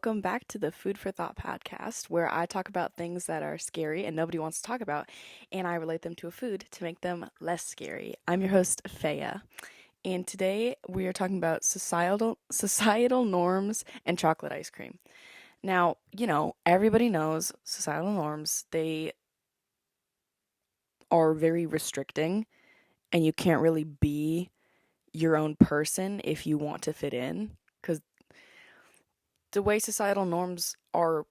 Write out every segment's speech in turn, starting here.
welcome back to the Food for Thought podcast, where I talk about things that are scary and nobody wants to talk about, and I relate them to a food to make them less scary. I'm your host, Faya, and today we are talking about societal norms and chocolate ice cream. Now, everybody knows societal norms, they are very restricting, and you can't really be your own person if you want to fit in, because the way societal norms are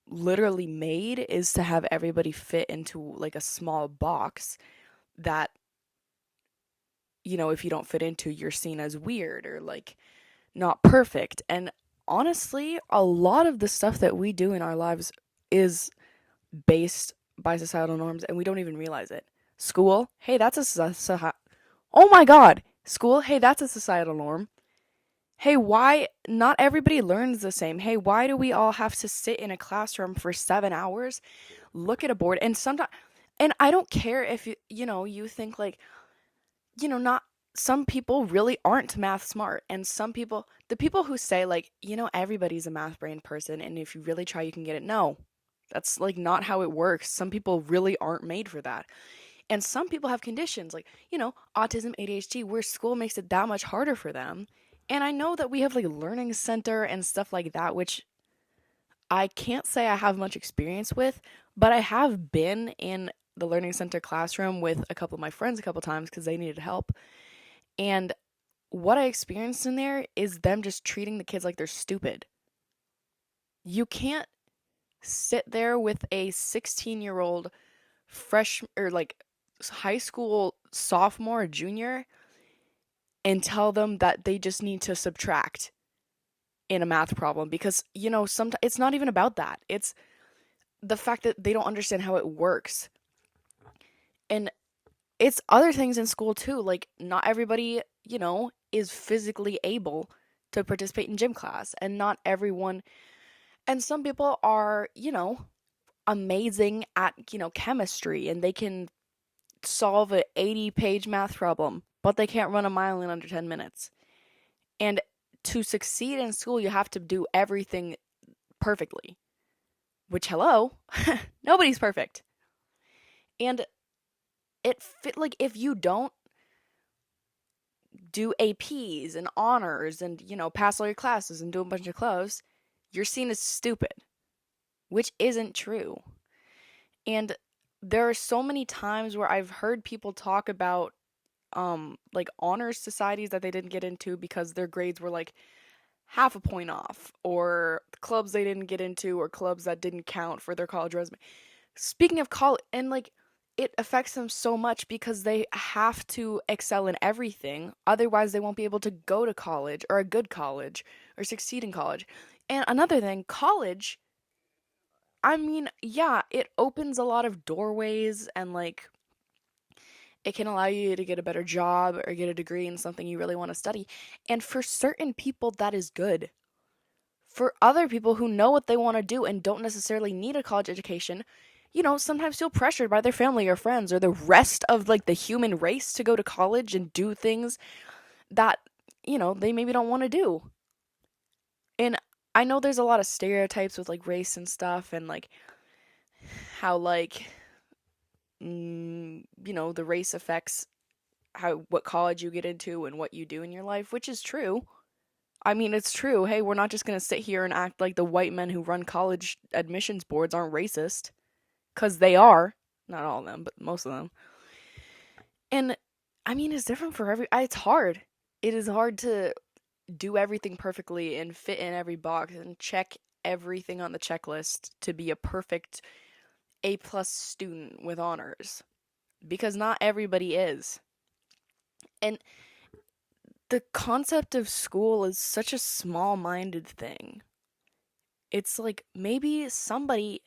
literally made is to have everybody fit into like a small box that, if you don't fit into, you're seen as weird or like not perfect. And honestly, a lot of the stuff that we do in our lives is based by societal norms and we don't even realize it. School, hey, that's oh my god. School, hey, that's a societal norm. Hey, why not everybody learns the same? Hey, why do we all have to sit in a classroom for 7 hours, look at a board, and sometimes, and I don't care if you think like, not some people really aren't math smart, and some people, the people who say like, everybody's a math brain person, and if you really try, you can get it. No, that's like not how it works. Some people really aren't made for that. And some people have conditions like, autism, ADHD, where school makes it that much harder for them. And I know that we have like a learning center and stuff like that, which I can't say I have much experience with, but I have been in the learning center classroom with a couple of my friends a couple times because they needed help. And what I experienced in there is them just treating the kids like they're stupid. You can't sit there with a 16-year-old fresh or like high school sophomore or junior and tell them that they just need to subtract in a math problem because sometimes it's not even about that. It's the fact that they don't understand how it works. And it's other things in school too. Like not everybody, is physically able to participate in gym class, and not everyone, and some people are, amazing at, chemistry, and they can solve a 80-page math problem, but they can't run a mile in under 10 minutes. And to succeed in school, you have to do everything perfectly. Which, hello, nobody's perfect. And it fit like if you don't do APs and honors and, pass all your classes and do a bunch of clubs, you're seen as stupid, which isn't true. And there are so many times where I've heard people talk about like honors societies that they didn't get into because their grades were like half a point off, or clubs they didn't get into, or clubs that didn't count for their college resume. Speaking of college, and like it affects them so much because they have to excel in everything, otherwise they won't be able to go to college or a good college or succeed in college. And another thing, college, I mean, yeah, it opens a lot of doorways, and like it can allow you to get a better job or get a degree in something you really want to study. And for certain people, that is good. For other people who know what they want to do and don't necessarily need a college education, sometimes feel pressured by their family or friends or the rest of like the human race to go to college and do things that, they maybe don't want to do. And I know there's a lot of stereotypes with like race and stuff, and like how like the race affects how what college you get into and what you do in your life, which is true. I mean, it's true. Hey, we're not just going to sit here and act like the white men who run college admissions boards aren't racist, cuz they are. Not all of them, but most of them. And I mean, it's different for it's hard. It is hard to do everything perfectly and fit in every box and check everything on the checklist to be a perfect A+ student with honors, because not everybody is. And the concept of school is such a small-minded thing. It's like maybe somebody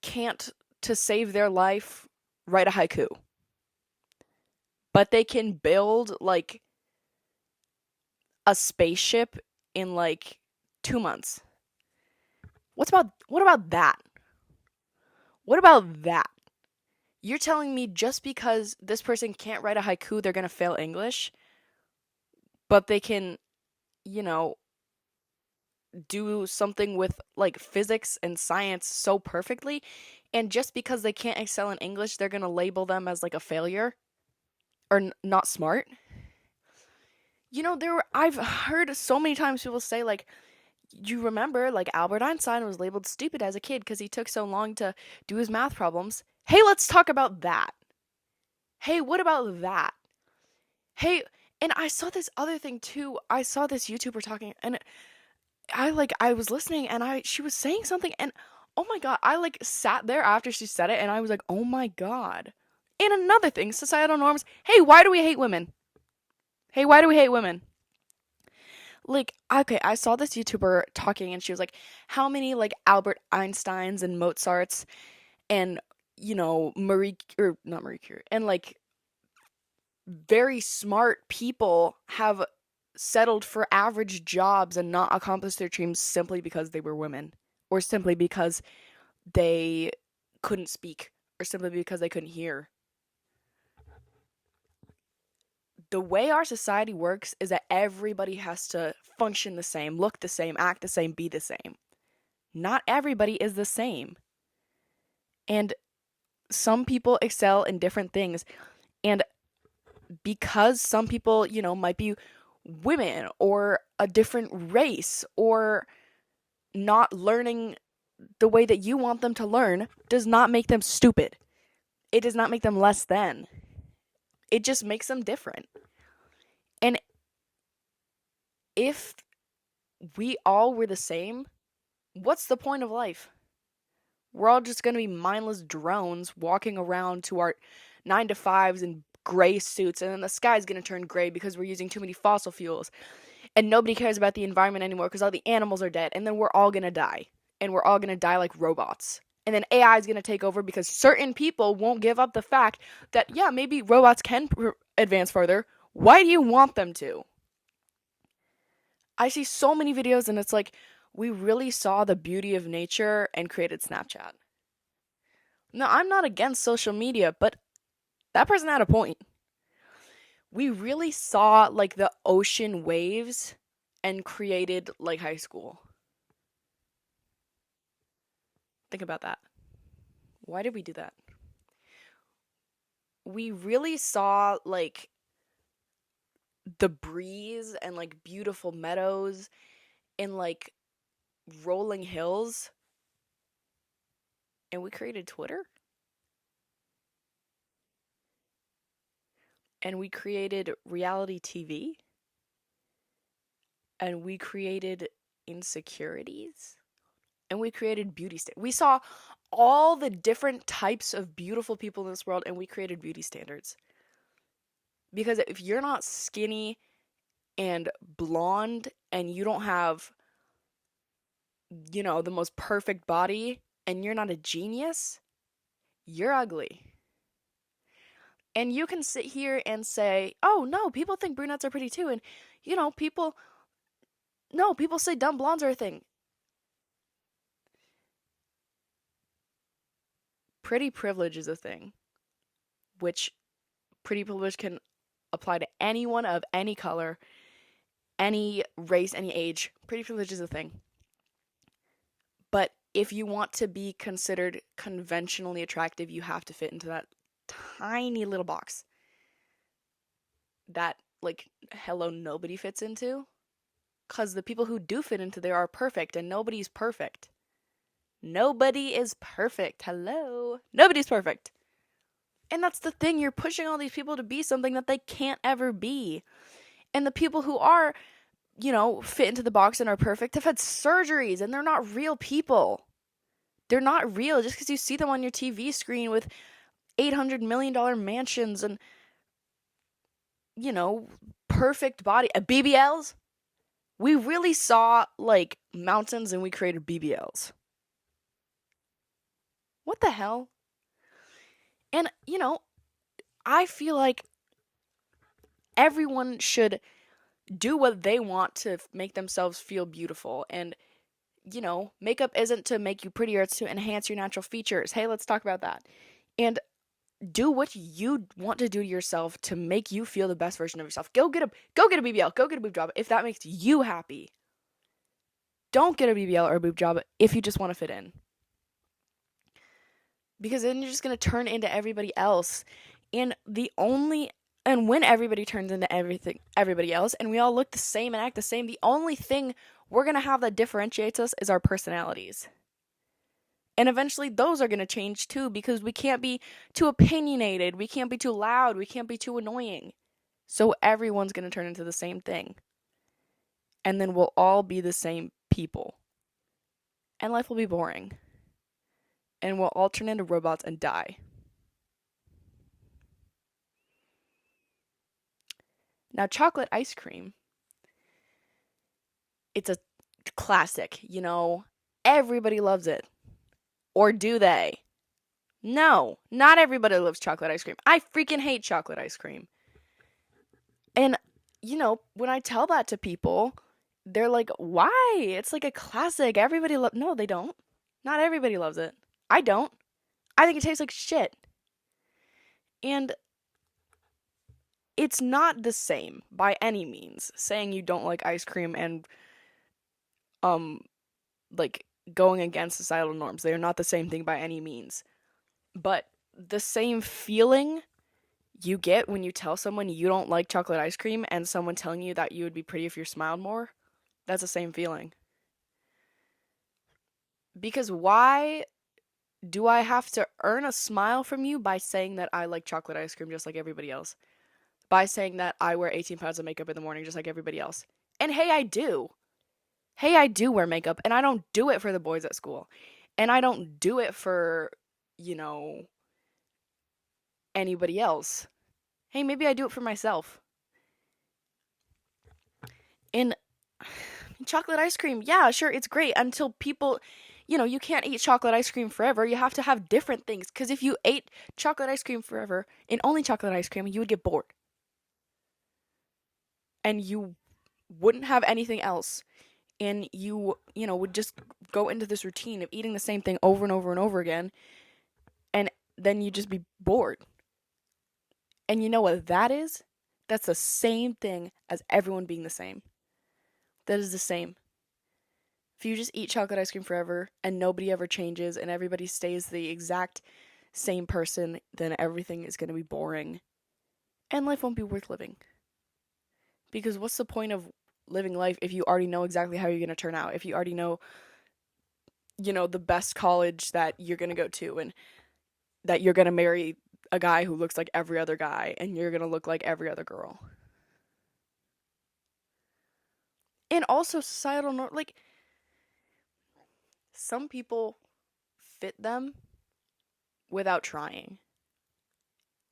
can't, to save their life, write a haiku, but they can build like a spaceship in like 2 months. What about that? What about that? You're telling me just because this person can't write a haiku, they're going to fail English, but they can, you know, do something with like physics and science so perfectly, and just because they can't excel in English, they're going to label them as like a failure or not smart. I've heard so many times people say like, you remember like Albert Einstein was labeled stupid as a kid because he took so long to do his math problems. Hey, let's talk about that. Hey, what about that? Hey, and I saw this other thing too. I saw this YouTuber talking, and I was listening, and I she was saying something, and oh my god, I like sat there after she said it, and I was like, oh my god. And another thing, societal norms. Hey, why do we hate women? Hey, why do we hate women? Like, okay, I saw this YouTuber talking, and she was like, how many like Albert Einsteins and Mozarts and Marie, or not Marie Curie, and like very smart people have settled for average jobs and not accomplished their dreams simply because they were women, or simply because they couldn't speak, or simply because they couldn't hear. The way our society works is that everybody has to function the same, look the same, act the same, be the same. Not everybody is the same. And some people excel in different things. And because some people, might be women or a different race or not learning the way that you want them to learn, does not make them stupid. It does not make them less than. It just makes them different. And if we all were the same, what's the point of life? We're all just going to be mindless drones walking around to our 9 to 5s in gray suits, and then the sky's going to turn gray because we're using too many fossil fuels. And nobody cares about the environment anymore because all the animals are dead, and then we're all going to die. And we're all going to die like robots. And then AI is going to take over because certain people won't give up the fact that, yeah, maybe robots can advance further. Why do you want them to? I see so many videos, and it's like, we really saw the beauty of nature and created Snapchat. No, I'm not against social media, but that person had a point. We really saw like the ocean waves and created like high school. Think about that. Why did we do that? We really saw like the breeze and like beautiful meadows and like rolling hills, and we created Twitter, and we created reality TV, and we created insecurities, and we created we saw all the different types of beautiful people in this world, and we created beauty standards. Because if you're not skinny and blonde and you don't have, the most perfect body, and you're not a genius, you're ugly. And you can sit here and say, oh no, people think brunettes are pretty too. And, people, no, people say dumb blondes are a thing. Pretty privilege is a thing, which pretty privilege can apply to anyone of any color, any race, any age. Pretty privilege is a thing. But if you want to be considered conventionally attractive, you have to fit into that tiny little box that, like, hello, nobody fits into. Because the people who do fit into there are perfect, and nobody's perfect. Nobody is perfect. Hello. Nobody's perfect. And that's the thing. You're pushing all these people to be something that they can't ever be. And the people who are, fit into the box and are perfect have had surgeries, and they're not real people. They're not real just because you see them on your TV screen with $800 million mansions and, perfect body. BBLs? We really saw, like, mountains and we created BBLs. What the hell? And, I feel like everyone should do what they want to make themselves feel beautiful. And, makeup isn't to make you prettier, it's to enhance your natural features. Hey, let's talk about that. And do what you want to do to yourself to make you feel the best version of yourself. Go get a BBL, go get a boob job if that makes you happy. Don't get a BBL or a boob job if you just want to fit in. Because then you're just going to turn into everybody else. And when everybody turns into everybody else and we all look the same and act the same, the only thing we're going to have that differentiates us is our personalities. And eventually those are going to change too, because we can't be too opinionated, we can't be too loud, we can't be too annoying. So everyone's going to turn into the same thing. And then we'll all be the same people. And life will be boring. And we'll all turn into robots and die. Now, chocolate ice cream, it's a classic, everybody loves it. Or do they? No, not everybody loves chocolate ice cream. I freaking hate chocolate ice cream. And, when I tell that to people, they're like, why? It's like a classic. Everybody loves. No, they don't. Not everybody loves it. I don't. I think it tastes like shit. And it's not the same by any means. Saying you don't like ice cream and like going against societal norms. They are not the same thing by any means. But the same feeling you get when you tell someone you don't like chocolate ice cream and someone telling you that you would be pretty if you smiled more, that's the same feeling. Because why do I have to earn a smile from you by saying that I like chocolate ice cream just like everybody else? By saying that I wear 18 pounds of makeup in the morning just like everybody else. And hey, I do. Hey, I do wear makeup, and I don't do it for the boys at school. And I don't do it for, you know, anybody else. Hey, maybe I do it for myself. And chocolate ice cream, yeah, sure, it's great until people, you can't eat chocolate ice cream forever. You have to have different things. Because if you ate chocolate ice cream forever and only chocolate ice cream, you would get bored. And you wouldn't have anything else. And you would just go into this routine of eating the same thing over and over and over again. And then you'd just be bored. And you know what that is? That's the same thing as everyone being the same. That is the same. If you just eat chocolate ice cream forever and nobody ever changes and everybody stays the exact same person, then everything is going to be boring. And life won't be worth living. Because what's the point of living life if you already know exactly how you're going to turn out? If you already know, the best college that you're going to go to and that you're going to marry a guy who looks like every other guy and you're going to look like every other girl. And also societal norm, like some people fit them without trying.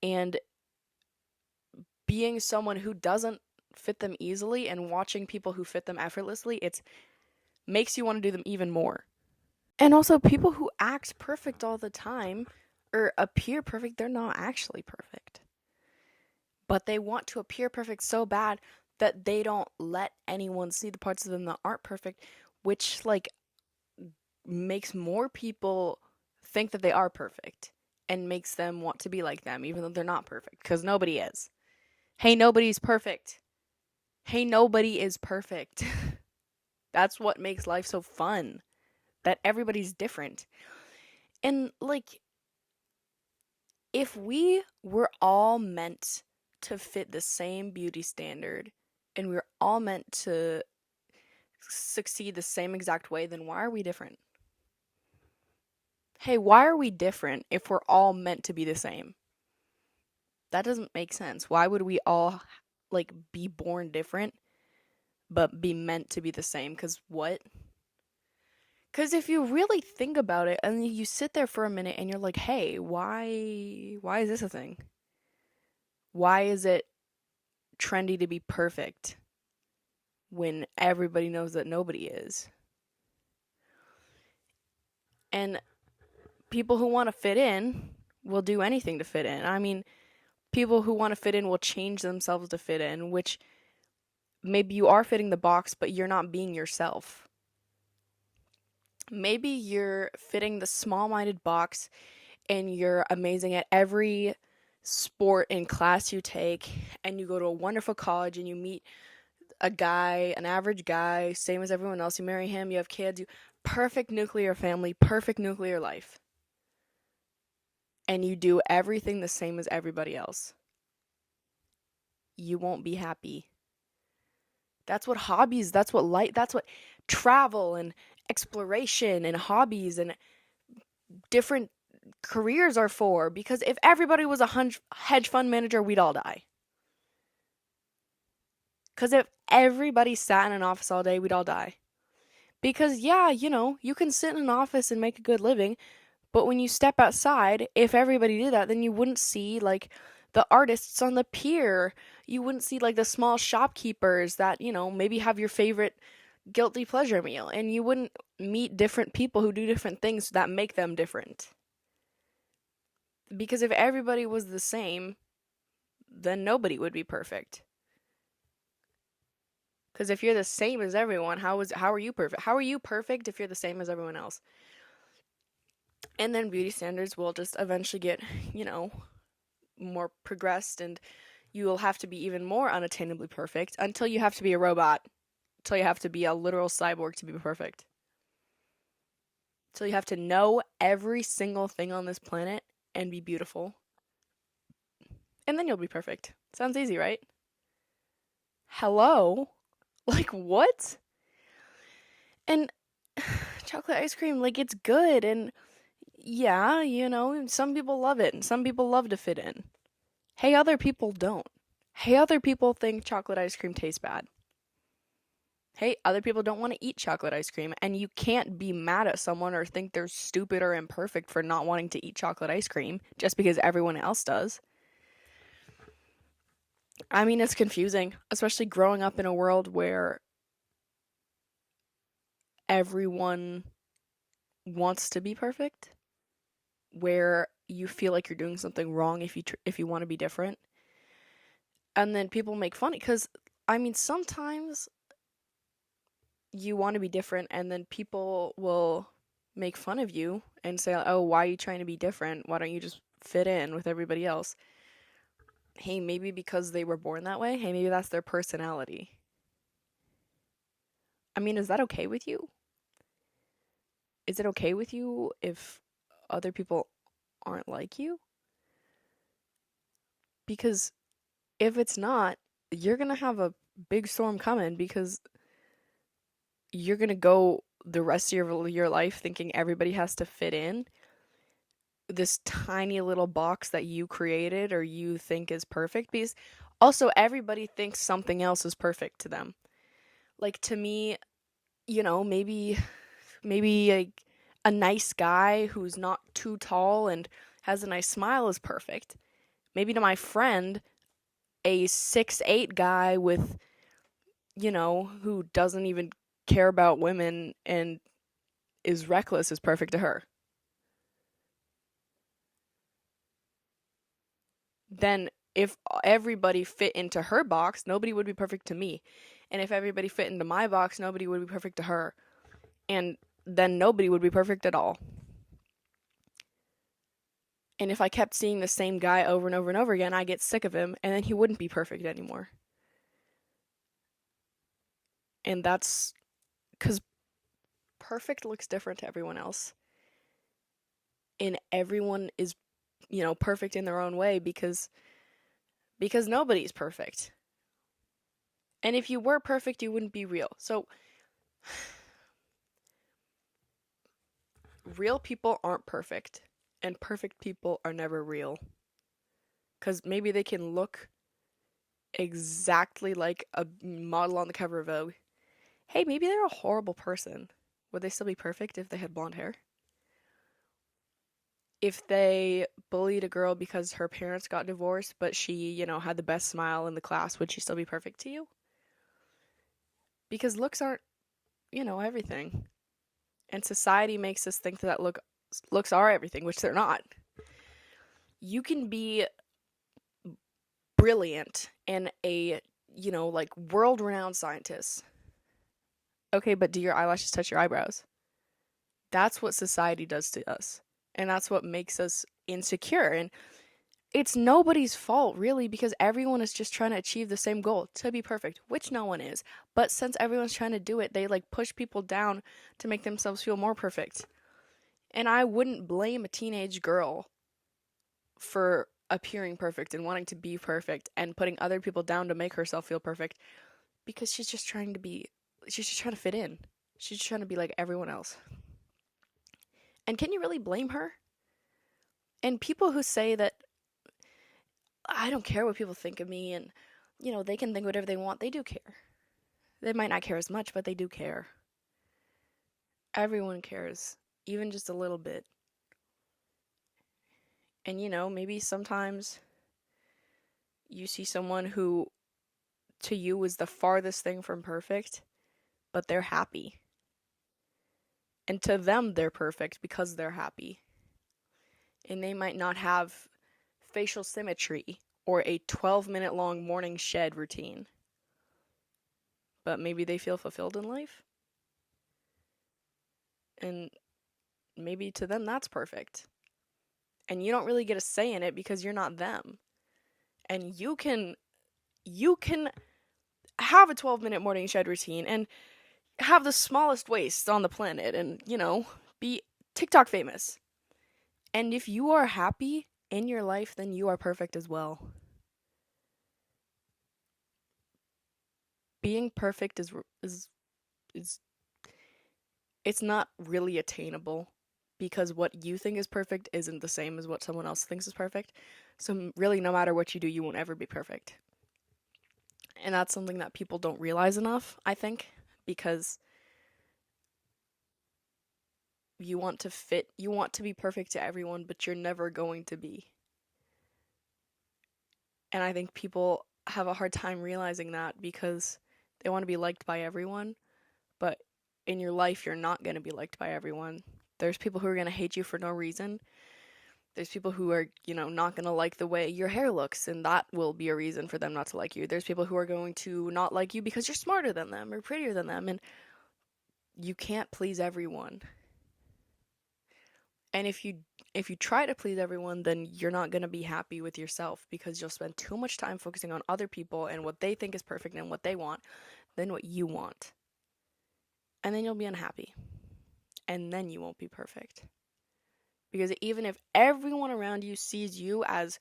And being someone who doesn't fit them easily and watching people who fit them effortlessly, it makes you want to do them even more. And also people who act perfect all the time or appear perfect, they're not actually perfect. But they want to appear perfect so bad that they don't let anyone see the parts of them that aren't perfect, which makes more people think that they are perfect and makes them want to be like them even though they're not perfect, because nobody is. Hey, nobody's perfect. Hey, nobody is perfect. That's what makes life so fun, that everybody's different. And if we were all meant to fit the same beauty standard and we were all meant to succeed the same exact way, then why are we different? Hey, why are we different if we're all meant to be the same? That doesn't make sense. Why would we all be born different but be meant to be the same? Cuz what? Cuz if you really think about it and you sit there for a minute and you're like, "Hey, why is this a thing? Why is it trendy to be perfect when everybody knows that nobody is?" And people who want to fit in will do anything to fit in. I mean, people who want to fit in will change themselves to fit in, which maybe you are fitting the box, but you're not being yourself. Maybe you're fitting the small-minded box and you're amazing at every sport and class you take, and you go to a wonderful college and you meet a guy, an average guy, same as everyone else, you marry him, you have kids, perfect nuclear family, perfect nuclear life, and you do everything the same as everybody else, you won't be happy. That's what hobbies, that's what travel and exploration and hobbies and different careers are for. Because if everybody was a hedge fund manager, we'd all die. Because if everybody sat in an office all day, we'd all die. Because, yeah, you can sit in an office and make a good living, but when you step outside, if everybody did that, then you wouldn't see, like, the artists on the pier. You wouldn't see, like, the small shopkeepers that, maybe have your favorite guilty pleasure meal. And you wouldn't meet different people who do different things that make them different. Because if everybody was the same, then nobody would be perfect. Because if you're the same as everyone, how are you perfect? How are you perfect if you're the same as everyone else? And then beauty standards will just eventually get, more progressed, and you will have to be even more unattainably perfect until you have to be a robot, until you have to be a literal cyborg to be perfect. Until you have to know every single thing on this planet and be beautiful. And then you'll be perfect. Sounds easy, right? Hello? Like, what? And chocolate ice cream, like, it's good, and yeah, some people love it, and some people love to fit in. Hey, other people don't. Hey, other people think chocolate ice cream tastes bad. Hey, other people don't want to eat chocolate ice cream, and you can't be mad at someone or think they're stupid or imperfect for not wanting to eat chocolate ice cream just because everyone else does. I mean, it's confusing, especially growing up in a world where everyone wants to be perfect, where you feel like you're doing something wrong if you want to be different. And then people make fun because I mean, sometimes you want to be different and then people will make fun of you and say, "Oh, why are you trying to be different? Why don't you just fit in with everybody else?" Hey, maybe because they were born that way. Hey, maybe that's their personality. I mean, is that okay with you? Is it okay with you if other people aren't like you? Because if it's not, you're going to have a big storm coming, because you're going to go the rest of your life thinking everybody has to fit in this tiny little box that you created or you think is perfect. Because also everybody thinks something else is perfect to them. Like, to me, maybe a nice guy who's not too tall and has a nice smile is perfect. Maybe to my friend, a 6'8" guy with, who doesn't even care about women and is reckless is perfect to her. Then if everybody fit into her box, nobody would be perfect to me. And if everybody fit into my box, nobody would be perfect to her. And then nobody would be perfect at all. And if I kept seeing the same guy over and over and over again, I get sick of him, and then he wouldn't be perfect anymore. And that's because perfect looks different to everyone else. And everyone is, perfect in their own way, because nobody's perfect. And if you were perfect, you wouldn't be real. So real people aren't perfect, and perfect people are never real. Because maybe they can look exactly like a model on the cover of Vogue. Hey, maybe they're a horrible person. Would they still be perfect if they had blonde hair? If they bullied a girl because her parents got divorced, but she, had the best smile in the class, would she still be perfect to you? Because looks aren't, everything. And society makes us think that looks are everything, which they're not. You can be brilliant and a, like, world-renowned scientist. Okay, but do your eyelashes touch your eyebrows? That's what society does to us. And that's what makes us insecure. And it's nobody's fault, really, because everyone is just trying to achieve the same goal to be perfect, which no one is. But since everyone's trying to do it, they like push people down to make themselves feel more perfect. And I wouldn't blame a teenage girl for appearing perfect and wanting to be perfect and putting other people down to make herself feel perfect because she's just trying to fit in. She's just trying to be like everyone else. And can you really blame her? And people who say that I don't care what people think of me and they can think whatever they want, they do care. They might not care as much, but they do care. Everyone cares, even just a little bit. And maybe sometimes you see someone who to you is the farthest thing from perfect, but they're happy. And to them, they're perfect because they're happy. And they might not have facial symmetry or a 12-minute long morning shed routine, but maybe they feel fulfilled in life. And maybe to them, that's perfect. And you don't really get a say in it because you're not them. And you can have a 12-minute morning shed routine and have the smallest waist on the planet and, be TikTok famous. And if you are happy in your life, then you are perfect as well. Being perfect is it's not really attainable because what you think is perfect isn't the same as what someone else thinks is perfect. So really no matter what you do, you won't ever be perfect. And that's something that people don't realize enough, I think, because you want to be perfect to everyone, but you're never going to be. And I think people have a hard time realizing that because they want to be liked by everyone, but in your life, you're not going to be liked by everyone. There's people who are going to hate you for no reason. There's people who are, not going to like the way your hair looks, and that will be a reason for them not to like you. There's people who are going to not like you because you're smarter than them or prettier than them, and you can't please everyone. And if you try to please everyone, then you're not going to be happy with yourself because you'll spend too much time focusing on other people and what they think is perfect and what they want than what you want. And then you'll be unhappy. And then you won't be perfect. Because even if everyone around you sees you as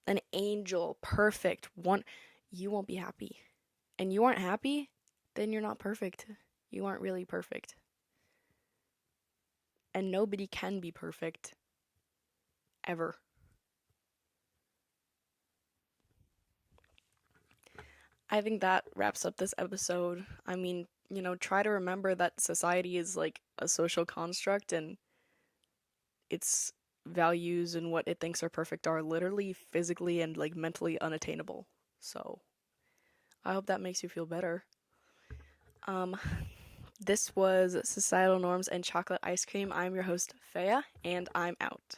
an angel, perfect, one, you won't be happy. And you aren't happy, then you're not perfect. You aren't really perfect. And nobody can be perfect. Ever. I think that wraps up this episode. I mean, try to remember that society is like a social construct and its values and what it thinks are perfect are literally physically and like mentally unattainable. So, I hope that makes you feel better. Um this was Societal Norms and Chocolate Ice Cream. I'm your host, Faya, and I'm out.